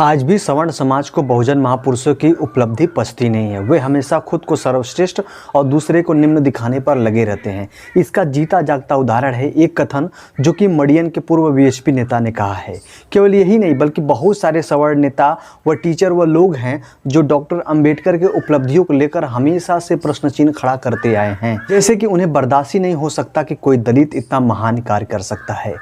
आज भी सवर्ण समाज को बहुजन महापुरुषों की उपलब्धि पचती नहीं है। वे हमेशा खुद को सर्वश्रेष्ठ और दूसरे को निम्न दिखाने पर लगे रहते हैं। इसका जीता जागता उदाहरण है एक कथन जो कि मडियन के पूर्व बीएचपी नेता ने कहा है। केवल यही नहीं बल्कि बहुत सारे सवर्ण नेता व टीचर व लोग हैं जो डॉक्टर अंबेडकर के उपलब्धियों को लेकर हमेशा से प्रश्न चिन्ह खड़ा करते आए हैं, जैसे कि उन्हें बर्दाश्त ही नहीं हो सकता कि कोई दलित इतना महान कार्य कर सकता है।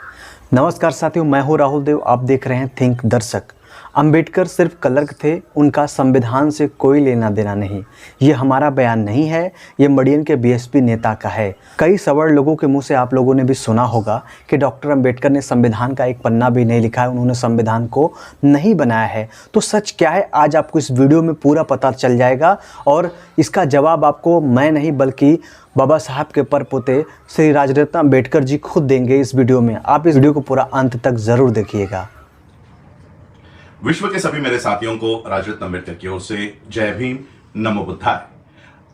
नमस्कार साथियों, मैं हूँ राहुल देव। आप देख रहे हैं थिंक दर्शक। अंबेडकर सिर्फ क्लर्क थे, उनका संविधान से कोई लेना देना नहीं। ये हमारा बयान नहीं है, ये मडियन के बीएचपी नेता का है। कई सवर्ण लोगों के मुंह से आप लोगों ने भी सुना होगा कि डॉक्टर अंबेडकर ने संविधान का एक पन्ना भी नहीं लिखा है, उन्होंने संविधान को नहीं बनाया है। तो सच क्या है, आज आपको इस वीडियो में पूरा पता चल जाएगा और इसका जवाब आपको मैं नहीं बल्कि बाबा साहब के परपोते श्री राजरत्न अंबेडकर जी खुद देंगे इस वीडियो में। आप इस वीडियो को पूरा अंत तक जरूर देखिएगा। विश्व के सभी मेरे साथियों को राजरत्न अंबेडकर की ओर से जय भीम, नमो बुद्धाय।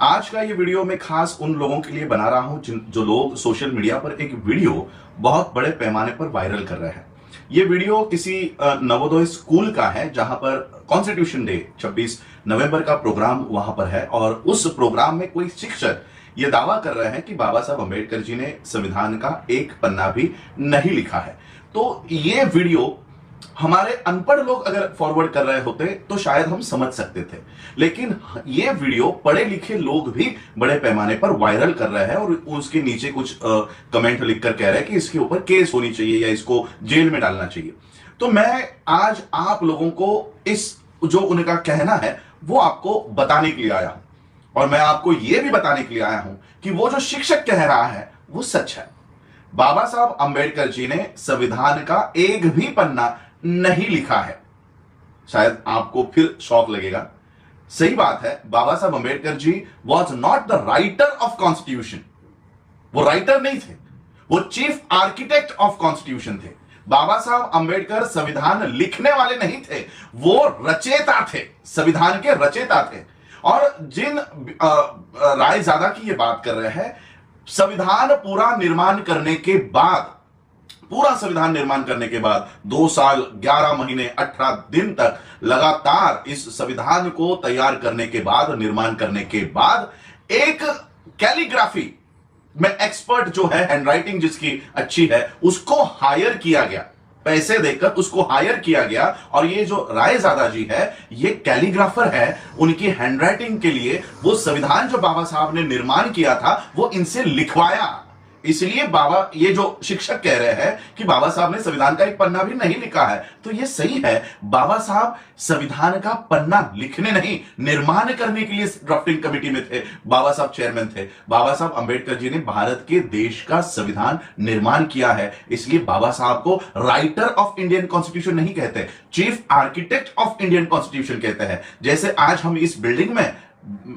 आज का ये वीडियो मैं खास उन लोगों के लिए बना रहा हूं जो लोग सोशल मीडिया पर एक वीडियो बहुत बड़े पैमाने पर वायरल कर रहे हैं। ये वीडियो किसी नवोदय स्कूल का है जहां पर कॉन्स्टिट्यूशन डे 26 नवंबर का प्रोग्राम वहां पर है और उस प्रोग्राम में कोई शिक्षक ये दावा कर रहे हैं कि बाबा साहब अंबेडकर जी ने संविधान का एक पन्ना भी नहीं लिखा है। तो ये वीडियो हमारे अनपढ़ लोग अगर फॉरवर्ड कर रहे होते तो शायद हम समझ सकते थे, लेकिन ये वीडियो पढ़े लिखे लोग भी बड़े पैमाने पर वायरल कर रहे हैं और उसके नीचे कुछ कमेंट लिखकर कह रहे हैं कि इसके ऊपर केस होनी चाहिए या इसको जेल में डालना चाहिए। तो मैं आज आप लोगों को इस जो उनका कहना है वो आपको बताने के लिए आया हूं और मैं आपको यह भी बताने के लिए आया हूं कि वो जो शिक्षक कह रहा है वो सच है। बाबा साहब अंबेडकर जी ने संविधान का एक भी पन्ना नहीं लिखा है। शायद आपको फिर शौक लगेगा। सही बात है, Baba Saheb Ambedkar ji was not the writer of constitution. वो राइटर नहीं थे, वो चीफ आर्किटेक्ट ऑफ कॉन्स्टिट्यूशन थे। बाबा साहब अंबेडकर संविधान लिखने वाले नहीं थे, वो रचेता थे, संविधान के रचेता थे। और जिन रायजादा की ये बात कर रहे हैं, संविधान पूरा निर्माण करने के बाद, पूरा संविधान निर्माण करने के बाद 2 साल 11 महीने 18 दिन तक लगातार इस संविधान को तैयार करने के बाद, निर्माण करने के बाद, एक कैलीग्राफी में एक्सपर्ट जो है, हैंडराइटिंग जिसकी अच्छी है, उसको हायर किया गया, पैसे देकर उसको हायर किया गया। और ये जो रायजादा जी है ये कैलीग्राफर है, उनकी हैंडराइटिंग के लिए वो संविधान जो बाबा साहब ने निर्माण किया था वो इनसे लिखवाया। इसलिए बाबा, ये जो शिक्षक कह रहे हैं कि बाबा साहब ने संविधान का एक पन्ना भी नहीं लिखा है, तो ये सही है। बाबा साहब संविधान का पन्ना लिखने नहीं, निर्माण करने के लिए ड्राफ्टिंग कमेटी में थे। बाबा साहब चेयरमैन थे। बाबा साहब अंबेडकर जी ने भारत के देश का संविधान निर्माण किया है। इसलिए बाबा साहब को राइटर ऑफ इंडियन कॉन्स्टिट्यूशन नहीं कहते, chief architect of Indian constitution कहते हैं। जैसे आज हम इस बिल्डिंग में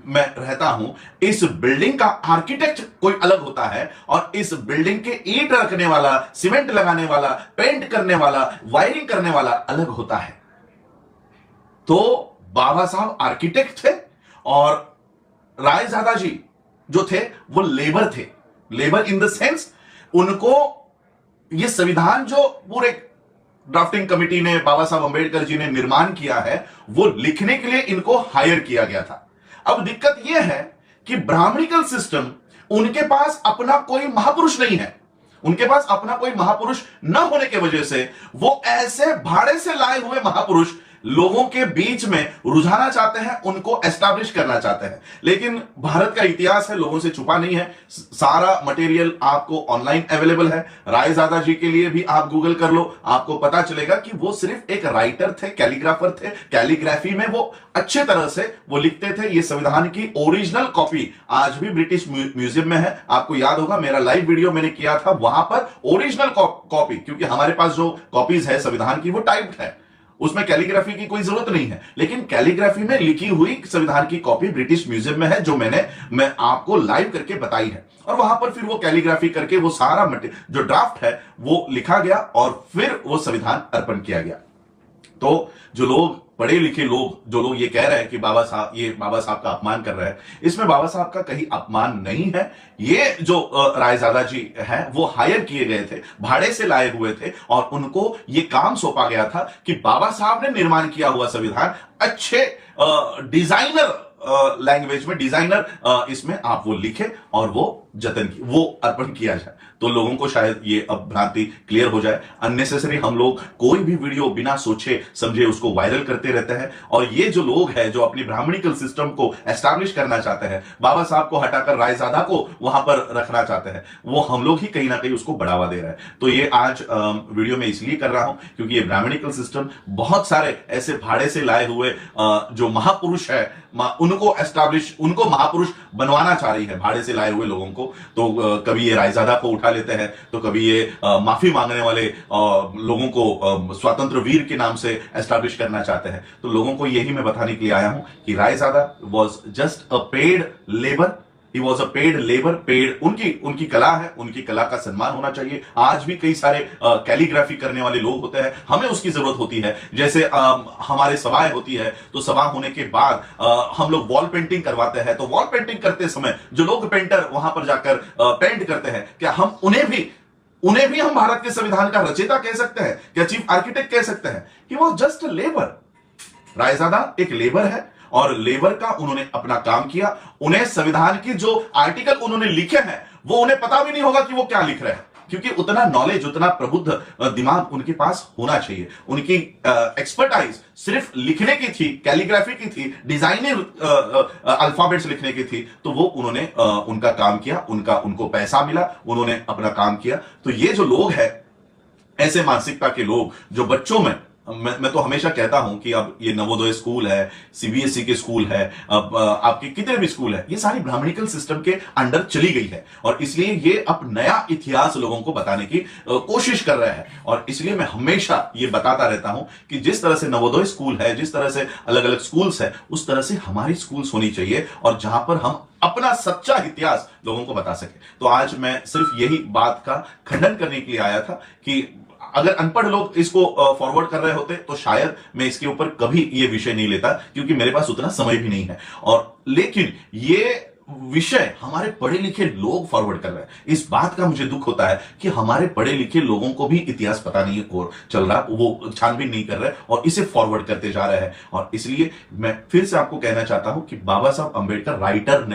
मैं रहता हूं, इस बिल्डिंग का आर्किटेक्ट कोई अलग होता है और इस बिल्डिंग के ईंट रखने वाला, सीमेंट लगाने वाला, पेंट करने वाला, वायरिंग करने वाला अलग होता है। तो बाबा साहब आर्किटेक्ट थे और रायजादा जी जो थे वो लेबर थे। लेबर इन द सेंस, उनको ये संविधान जो पूरे ड्राफ्टिंग कमेटी ने, बाबा साहब अंबेडकर जी ने निर्माण किया है, वो लिखने के लिए इनको हायर किया गया था। अब दिक्कत यह है कि ब्राह्मणिकल सिस्टम, उनके पास अपना कोई महापुरुष नहीं है। उनके पास अपना कोई महापुरुष न होने की वजह से वो ऐसे भाड़े से लाए हुए महापुरुष लोगों के बीच में रुझाना चाहते हैं, उनको एस्टैब्लिश करना चाहते हैं। लेकिन भारत का इतिहास है, लोगों से छुपा नहीं है। सारा मटेरियल आपको ऑनलाइन अवेलेबल है। रायजादा जी के लिए भी आप गूगल कर लो, आपको पता चलेगा कि वो सिर्फ एक राइटर थे, कैलीग्राफर थे। कैलीग्राफी में वो अच्छे तरह से वो लिखते थे। ये संविधान की ओरिजिनल कॉपी आज भी ब्रिटिश म्यूजियम में है। आपको याद होगा मेरा लाइव वीडियो मैंने किया था, वहां पर ओरिजिनल कॉपी, क्योंकि हमारे पास जो कॉपीज है संविधान की वो टाइप्ड है, उसमें कैलीग्राफी की कोई जरूरत नहीं है। लेकिन कैलीग्राफी में लिखी हुई संविधान की कॉपी ब्रिटिश म्यूजियम में है, जो मैं आपको लाइव करके बताई है। और वहां पर फिर वो कैलीग्राफी करके वो सारा जो ड्राफ्ट है वो लिखा गया और फिर वो संविधान अर्पण किया गया। तो जो लोग पढ़े लिखे लोग, जो लोग ये कह रहे हैं कि बाबा साहब का अपमान कर रहे हैं, इसमें बाबा साहब का कहीं अपमान नहीं है। ये जो रायजादा जी हैं वो हायर किए गए थे, भाड़े से लाए हुए थे और उनको ये काम सौंपा गया था कि बाबा साहब ने निर्माण किया हुआ संविधान अच्छे डिजाइनर लैंग्वेज में, डिजाइनर इसमें आप वो लिखे और वो अर्पण किया जाए। तो लोगों को शायद ये अब भ्रांति क्लियर हो जाए। अननेसेसरी हम लोग कोई भी वीडियो बिना सोचे समझे उसको वायरल करते रहते हैं, और ये जो लोग हैं जो अपनी ब्राह्मणिकल सिस्टम को एस्टैब्लिश करना चाहते हैं, बाबा साहब को हटाकर रायजादा को वहां पर रखना चाहते हैं, वो हम लोग ही कहीं ना कहीं उसको बढ़ावा दे रहे हैं। तो ये आज वीडियो में इसलिए कर रहा हूं क्योंकि ये ब्राह्मणिकल सिस्टम बहुत सारे ऐसे भाड़े से लाए हुए जो महापुरुष है उनको महापुरुष बनवाना चाह रही है, भाड़े से लाए हुए लोगों को। तो कभी ये रायजादा को उठा लेते हैं, तो कभी ये माफी मांगने वाले लोगों को स्वतंत्र वीर के नाम से एस्टैब्लिश करना चाहते हैं। तो लोगों को यही मैं बताने के लिए आया हूं कि Raizada was just a paid labour, he was a paid labour, paid उनकी कला है, उनकी कला का सम्मान होना चाहिए। आज भी कई सारे कैलीग्राफी करने वाले लोग होते हैं, हमें उसकी जरूरत होती है। जैसे हमारे सभाएं होती है, तो सभा होने के बाद हम लोग वॉल पेंटिंग करवाते हैं, तो वॉल पेंटिंग करते समय जो लोग पेंटर वहां पर जाकर पेंट करते हैं, क्या हम उन्हें भी हम भारत के संविधान का रचयिता कह सकते हैं? क्या चीफ आर्किटेक्ट कह सकते हैं? He was just a labour. Raizada एक लेबर है और लेबर का उन्होंने अपना काम किया। उन्हें संविधान की जो आर्टिकल उन्होंने लिखे हैं वो उन्हें पता भी नहीं होगा कि वो क्या लिख रहे हैं, क्योंकि उतना नॉलेज, उतना प्रबुद्ध दिमाग उनके पास होना चाहिए। उनकी एक्सपर्टाइज सिर्फ लिखने की थी, कैलीग्राफी की थी, डिजाइनिंग अल्फाबेट्स लिखने की थी। तो वो उन्होंने उनका काम किया, उनको पैसा मिला, उन्होंने अपना काम किया। तो ये जो लोग हैं, ऐसे मानसिकता के लोग जो बच्चों में, मैं तो हमेशा कहता हूं कि अब ये नवोदय स्कूल है, सीबीएसई के स्कूल है, अब आपके कितने भी स्कूल है, ये सारी ब्राह्मणिकल सिस्टम के अंडर चली गई है, और इसलिए ये अब नया इतिहास लोगों को बताने की कोशिश कर रहे हैं। और इसलिए मैं हमेशा ये बताता रहता हूं कि जिस तरह से नवोदय स्कूल है, जिस तरह से अलग अलग स्कूल्स है, उस तरह से हमारी स्कूल्स होनी चाहिए, और जहां पर हम अपना सच्चा इतिहास लोगों को बता सके। तो आज मैं सिर्फ यही बात का खंडन करने के लिए आया था कि अगर अनपढ़ लोग इसको फॉरवर्ड कर रहे होते तो शायद मैं इसके ऊपर कभी ये विषय नहीं लेता, क्योंकि मेरे पास उतना समय भी नहीं है। और लेकिन ये विषय हमारे पढ़े लिखे लोग फॉरवर्ड कर रहे हैं। इस बात का मुझे दुख होता है कि हमारे पढ़े लिखे लोगों को भी इतिहास पता नहीं है चल रहा, वो छानबीन नहीं कर रहे और इसे फॉरवर्ड करते जा रहे हैं। और इसलिए मैं फिर से आपको कहना चाहता हूं कि बाबा साहब अंबेडकर राइटर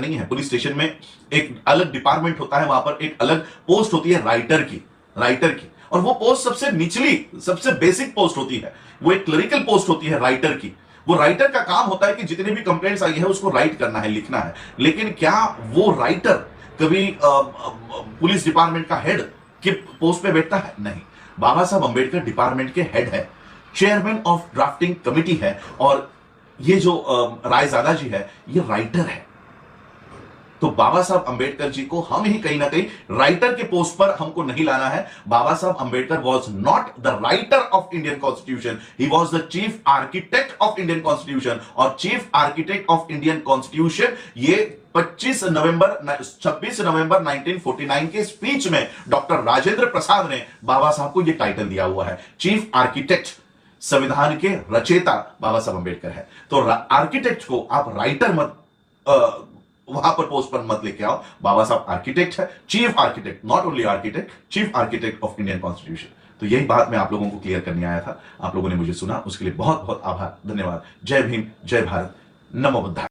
नहीं है। पुलिस स्टेशन में एक अलग डिपार्टमेंट होता है, वहां पर एक अलग पोस्ट होती है राइटर की, और वो पोस्ट सबसे निचली, सबसे बेसिक पोस्ट होती है। वो एक क्लरिकल पोस्ट होती है राइटर की। वो राइटर का काम होता है कि जितने भी कंप्लेंट्स आई है उसको राइट करना है, लिखना है। लेकिन क्या वो राइटर कभी पुलिस डिपार्टमेंट का हेड के पोस्ट पे बैठता है? नहीं। बाबा साहब अंबेडकर डिपार्टमेंट के हेड है, चेयरमैन ऑफ ड्राफ्टिंग कमिटी है, और ये जो रायजादा जी है ये राइटर है। तो बाबा साहब अंबेडकर जी को हम ही कहीं ना कहीं राइटर के पोस्ट पर हमको नहीं लाना है। Baba Saheb Ambedkar was not the writer of Indian constitution, he was the chief architect of Indian constitution. और chief architect of Indian constitution ये 26 नवंबर 1949 के स्पीच में डॉक्टर राजेंद्र प्रसाद ने बाबा साहब को यह टाइटल दिया हुआ है। चीफ आर्किटेक्ट, संविधान के रचयिता बाबा साहब अंबेडकर है। तो आर्किटेक्ट को आप राइटर मत वहां पर पोस्ट पर मत लेके आओ। बाबा साहब आर्किटेक्ट है, chief architect, not only architect, chief architect of Indian constitution. तो यही बात मैं आप लोगों को क्लियर करने आया था। आप लोगों ने मुझे सुना, उसके लिए बहुत बहुत आभार, धन्यवाद। जय भीम, जय भारत, नमो बुद्धाय।